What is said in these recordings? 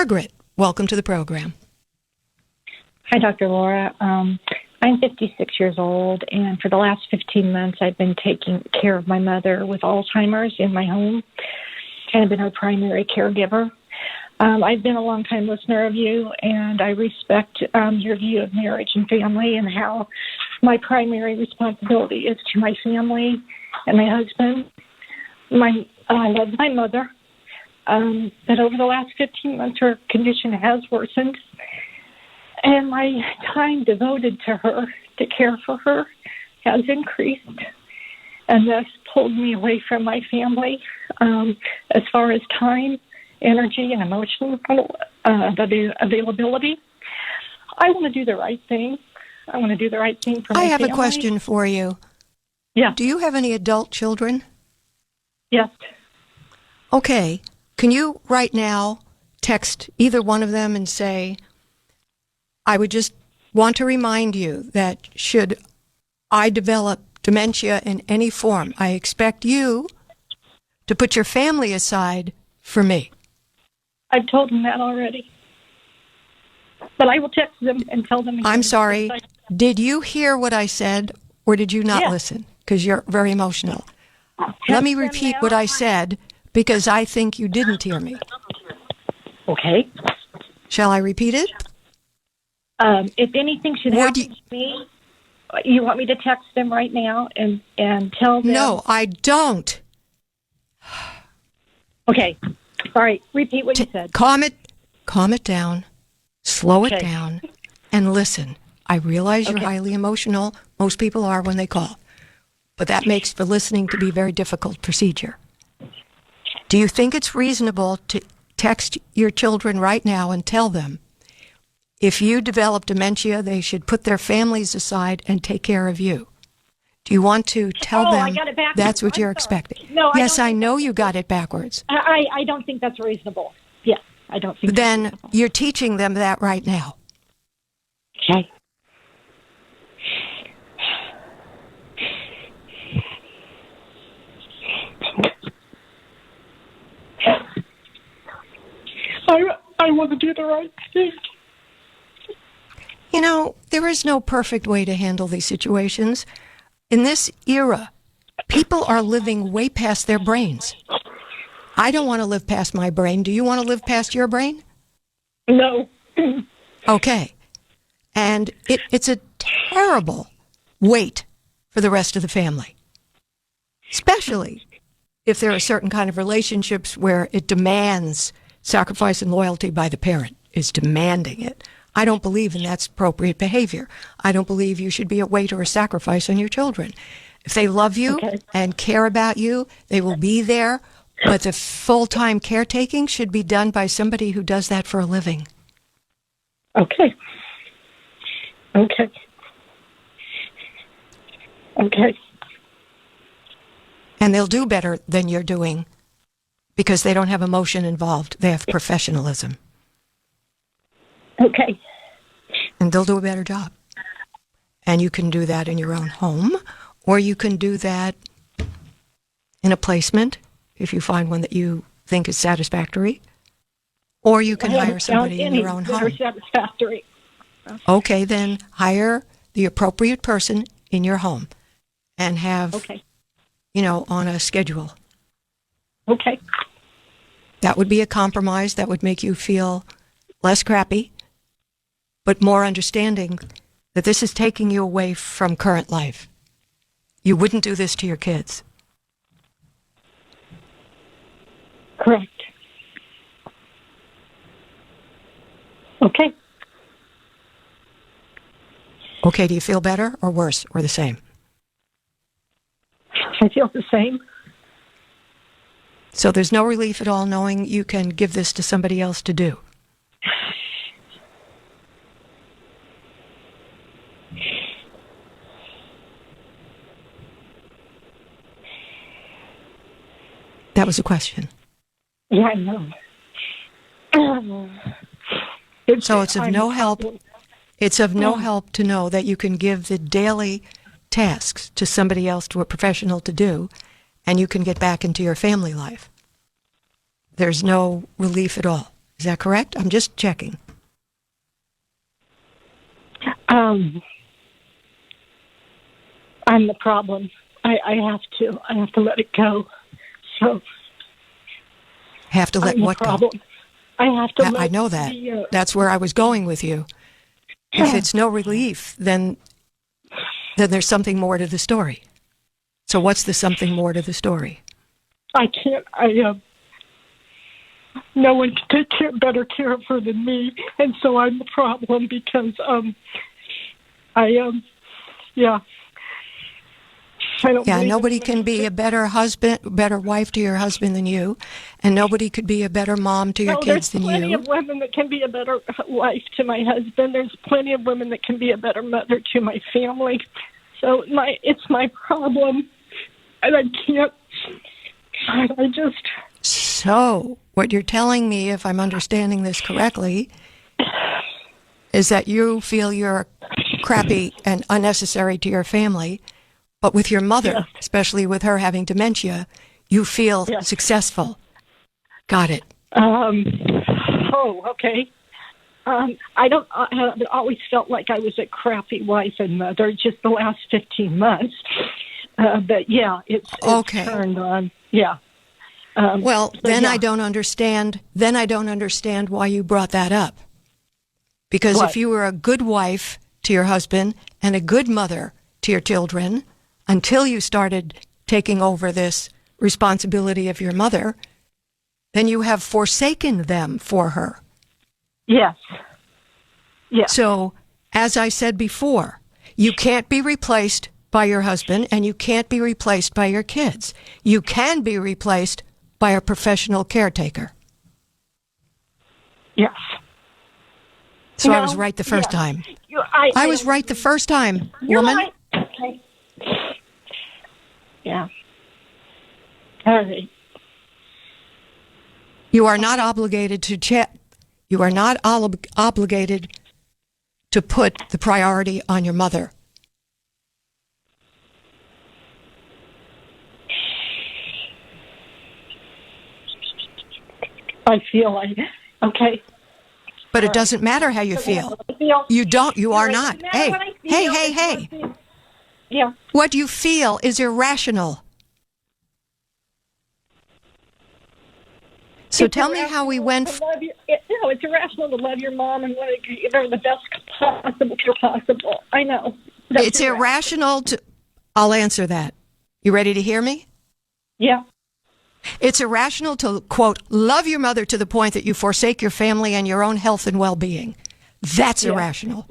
Margaret, welcome to the program. Hi, Dr. Laura. I'm 56 years old, and for the last 15 months, I've been taking care of my mother with Alzheimer's in my home. Kind of been her primary caregiver. I've been a long-time listener of you, and I respect your view of marriage and family and how my primary responsibility is to my family and my husband. I love my mother, but over the last 15 months, her condition has worsened, and my time devoted to her, to care for her, has increased, and thus pulled me away from my family as far as time, energy, and emotional availability. I want to do the right thing. I want to do the right thing for my family. I have a question for you. Yeah. Do you have any adult children? Yes. Okay. Can you right now text either one of them and say, I would just want to remind you that should I develop dementia in any form, I expect you to put your family aside for me. I've told them that already. But I will text them and tell them again. I'm sorry. Did you hear what I said, or did you not Yes. listen? Because you're very emotional. Let me repeat what I said, because I think you didn't hear me. Okay. Shall I repeat it? If anything should happen to me, you want me to text them right now and tell them? No, I don't. Okay. All right. Repeat what you said. Calm it down, slow it down, and listen. I realize you're highly emotional. Most people are when they call. But that makes for listening to be a very difficult procedure. Do you think it's reasonable to text your children right now and tell them if you develop dementia, they should put their families aside and take care of you? Do you want to tell them I got it backwards. that's what I'm you're sorry. expecting? No, yes, I know you got it backwards. I don't think that's reasonable. Yes, I don't think Then that's reasonable. you're teaching them that right now. Okay. I want to do the right thing. You know, there is no perfect way to handle these situations. In this era, people are living way past their brains. I don't want to live past my brain. Do you want to live past your brain? No. Okay. And it's a terrible weight for the rest of the family, especially if there are certain kind of relationships where it demands sacrifice and loyalty by the parent, is demanding it. I don't believe in that's appropriate behavior. I don't believe you should be a weight or a sacrifice on your children. If they love you and care about you, they will be there, but the full-time caretaking should be done by somebody who does that for a living. Okay. And they'll do better than you're doing because they don't have emotion involved. They have professionalism. Okay. And they'll do a better job. And you can do that in your own home, or you can do that in a placement if you find one that you think is satisfactory, or you can hire somebody in your own home. Satisfactory. Okay, then hire the appropriate person in your home and have, on a schedule. Okay. That would be a compromise. That would make you feel less crappy, but more understanding that this is taking you away from current life. You wouldn't do this to your kids. Correct. Okay. Okay, do you feel better or worse or the same? I feel the same. So there's no relief at all knowing you can give this to somebody else to do. That was a question. Yeah, I know. So it's of no help. It's of no help to know that you can give the daily tasks to somebody else, to a professional to do, and you can get back into your family life. There's no relief at all. Is that correct? I'm just checking. I'm the problem. I have to let it go. So Have to let I'm the what problem. go? I have to let I know that. That's where I was going with you. If it's no relief, then there's something more to the story. So what's the something more to the story? I can't. No one can take better care of her than me, and so I'm the problem because I don't. Yeah, nobody can be a better husband, better wife to your husband than you, and nobody could be a better mom to your kids than you. There's plenty of women that can be a better wife to my husband. There's plenty of women that can be a better mother to my family. So it's my problem, and I can't. I just. So what you're telling me, if I'm understanding this correctly, is that you feel you're crappy and unnecessary to your family, but with your mother, Yes. especially with her having dementia, you feel Yes. successful. Got it. Okay. I've always felt like I was a crappy wife and mother just the last 15 months. But yeah, it's Okay. turned on. Yeah. I don't understand. Then I don't understand why you brought that up. Because What? if you were a good wife to your husband and a good mother to your children, until you started taking over this responsibility of your mother, then you have forsaken them for her. Yes. Yes. So, as I said before, you can't be replaced by your husband and you can't be replaced by your kids. You can be replaced by a professional caretaker. Yes. So I was right the first time. I was right the first time, woman. Right. Okay. Yeah. All right. You are not obligated to You are not obligated to put the priority on your mother. I feel like, okay. But it doesn't matter how you feel. You are not. Hey. Yeah. What you feel is irrational. So tell me how we went. It's irrational to love your mom and want to give her the best possible care possible. I know. It's irrational to. I'll answer that. You ready to hear me? Yeah. It's irrational to, quote, love your mother to the point that you forsake your family and your own health and well-being. That's irrational.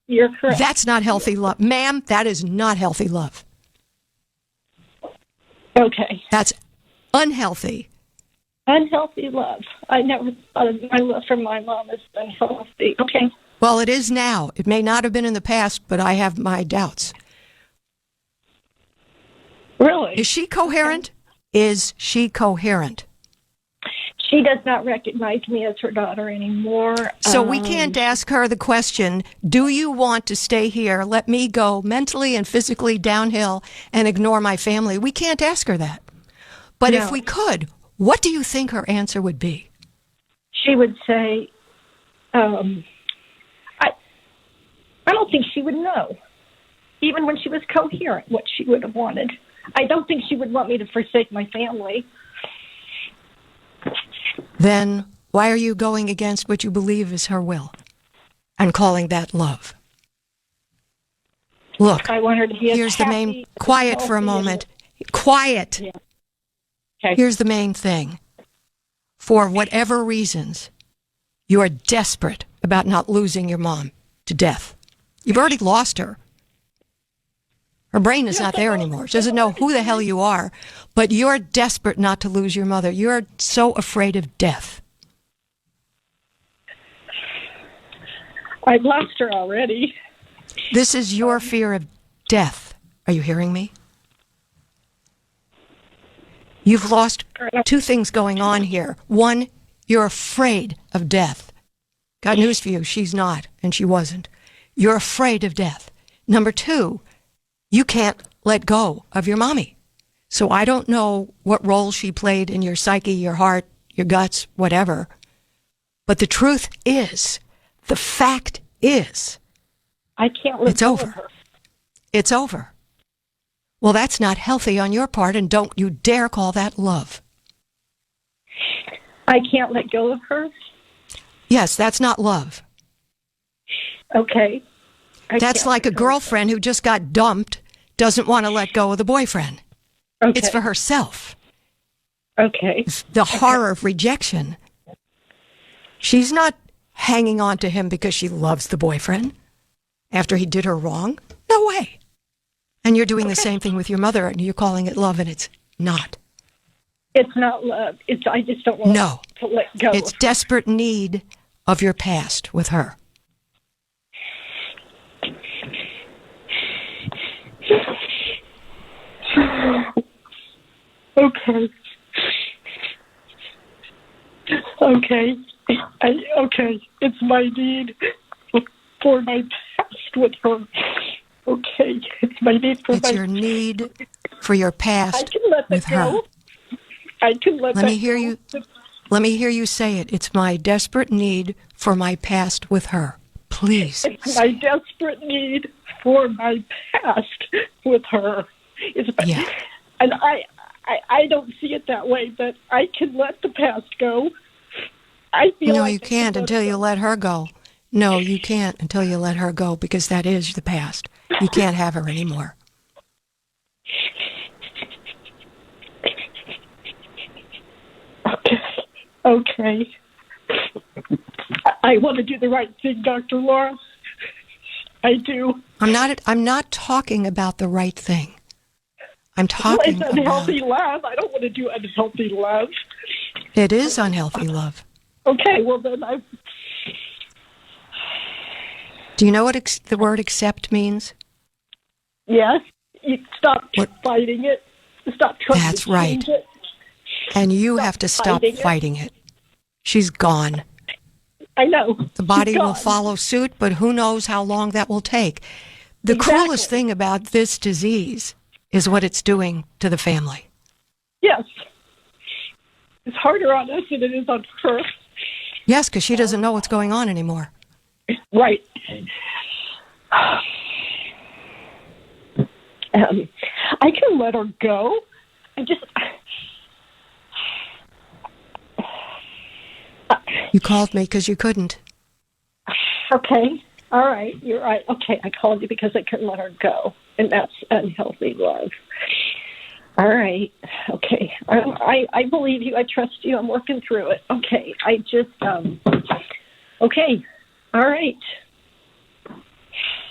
You're correct. That's not healthy love. Ma'am, that is not healthy love. Okay. That's unhealthy. Unhealthy love. I never thought of my love for my mom as unhealthy. Okay. Well, it is now. It may not have been in the past, but I have my doubts. Really? Is she coherent? Is she coherent? She does not recognize me as her daughter anymore. So we can't ask her the question, do you want to stay here, let me go mentally and physically downhill and ignore my family? We can't ask her that. But No. if we could, what do you think her answer would be? She would say, I don't think she would know, even when she was coherent, what she would have wanted. I don't think she would want me to forsake my family. Then why are you going against what you believe is her will and calling that love? Look, I want her to be as here's the happy, main... Quiet for a moment. Quiet. Yeah. Okay. Here's the main thing. For whatever reasons, you are desperate about not losing your mom to death. You've already lost her. Her brain is not there anymore. She doesn't know who the hell you are, but you're desperate not to lose your mother. You're so afraid of death. I've lost her already. This is your fear of death. Are you hearing me? You've lost two things going on here. One, you're afraid of death. Got news for you. She's not, and she wasn't. You're afraid of death. Number two, you can't let go of your mommy. So I don't know what role she played in your psyche, your heart, your guts, whatever. But the truth is, the fact is, I can't let it's go over. of her. It's over. Well, that's not healthy on your part, and don't you dare call that love. I can't let go of her? Yes, that's not love. Okay. That's like a girlfriend who just got dumped, doesn't want to let go of the boyfriend. Okay. It's for herself. Okay. The horror of rejection. She's not hanging on to him because she loves the boyfriend after he did her wrong. No way. And you're doing the same thing with your mother, and you're calling it love, and it's not. It's not love. I just don't want to let go. It's desperate need of your past with her. Okay. Okay. Okay. It's my need for my past with her. Okay. It's my need for It's your need for your past I can let with that go. her. I can let Let me that hear go. you. Let me hear you say it. It's my desperate need for my past with her. Please. It's my desperate need for my past with her. Yeah. And I don't see it that way, but I can let the past go. I feel No, like you can't until you let her go. No, you can't until you let her go, because that is the past. You can't have her anymore. Okay. I want to do the right thing, Dr. Laura. I do. I'm not talking about the right thing. I'm talking It's unhealthy about... love. I don't want to do unhealthy love. It is unhealthy love. Okay, well then Do you know what the word accept means? Yes. You stop fighting it. Stop trying That's to change it. And you have to stop fighting it. She's gone. I know. The body will follow suit, but who knows how long that will take. The cruelest thing about this disease is what it's doing to the family. Yes. It's harder on us than it is on her. Yes, because she doesn't know what's going on anymore. Right. I can let her go. You called me because you couldn't. Okay. All right. You're right. Okay. I called you because I couldn't let her go. And that's unhealthy love. All right. Okay. I believe you. I trust you. I'm working through it. Okay. Okay. All right.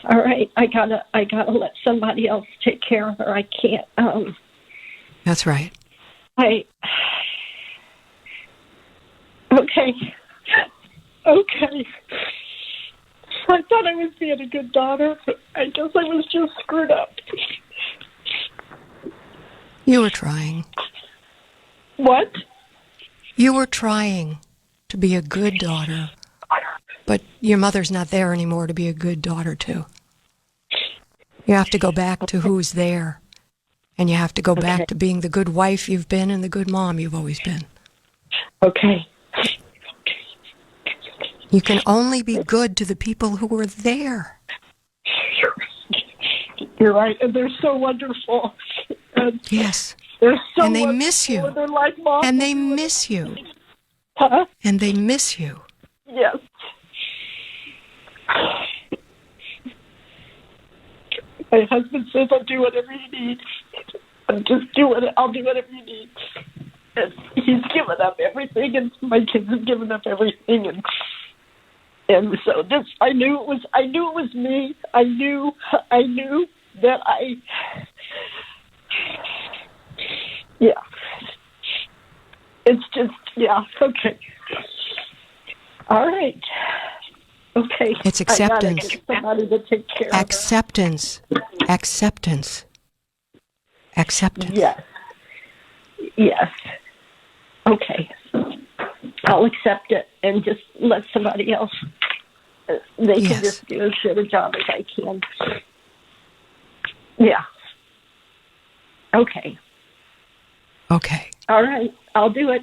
All right. I gotta let somebody else take care of her. I can't. That's right. Okay. Okay. I thought I was being a good daughter. I guess I was just screwed up. You were trying. What? You were trying to be a good daughter, but your mother's not there anymore to be a good daughter to. You have to go back to who's there, and you have to go back to being the good wife you've been and the good mom you've always been. Okay. You can only be good to the people who were there. You're right, and they're so wonderful. Yes. They're so and they wonderful. miss you. They're like mom. And they miss you. Huh? And they miss you. Yes. My husband says I'll do whatever you need. I'll do whatever you need. And he's given up everything, and my kids have given up everything, and so this. I knew it was me. I knew that Yeah. It's just, yeah, okay. All right. Okay. It's acceptance. I gotta get somebody to take care of Acceptance. Acceptance. Acceptance. Yes. Yes. Okay. I'll accept it and just let somebody else. They can just do as good a job as I can. Yeah. Okay. Okay. All right. I'll do it.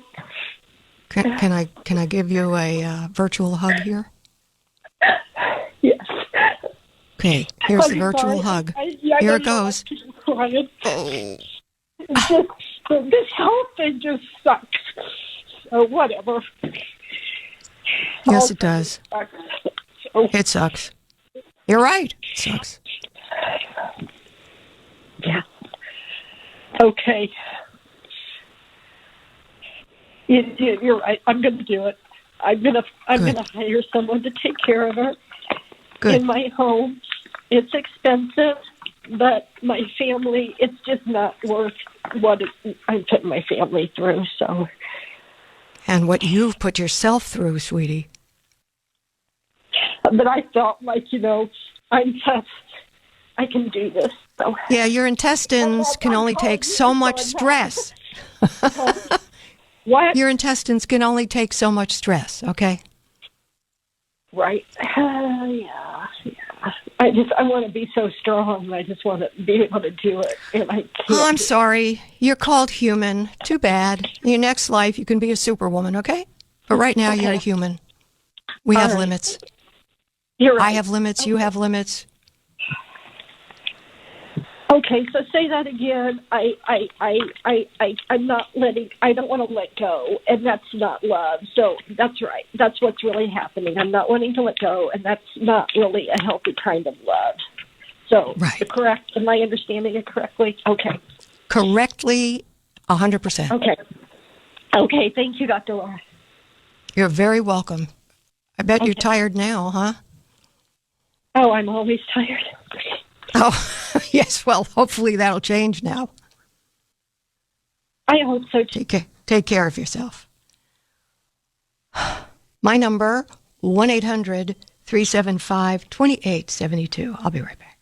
Can I give you a virtual hug here? Yes. Okay, here's the I'm virtual sorry. hug. I Here don't it know goes. what to cry. Oh, This whole thing just sucks. So whatever. yes, it does. Sucks. So, It sucks. You're right. It sucks. yeah. Okay. You're right. I'm going to do it. I'm going to hire someone to take care of her Good. in my home. It's expensive, but my family, it's just not worth what I'm putting my family through. So, And what you've put yourself through, sweetie. but I felt like, I'm tough. I can do this. So Yeah, your intestines can only take so much stress. what? Your intestines can only take so much stress, okay? Right. Yeah. I want to be so strong. I just want to be able to do it, and I can't. Oh, I'm sorry. You're called human. Too bad. In your next life, you can be a superwoman, okay? But right now, you're a human. We have limits. You're right. I have limits. You have limits. Okay, so say that again. I'm not letting. I don't want to let go, and that's not love. So that's right. That's what's really happening. I'm not wanting to let go, and that's not really a healthy kind of love. So, Right. correct? Am I understanding it correctly? Okay. Correctly, 100%. Okay. Okay. Thank you, Dr. Laura. You're very welcome. I bet you're tired now, huh? Oh, I'm always tired. Oh, yes. Well, hopefully that'll change now. I hope so too. Take care of yourself. My number, 1-800-375-2872. I'll be right back.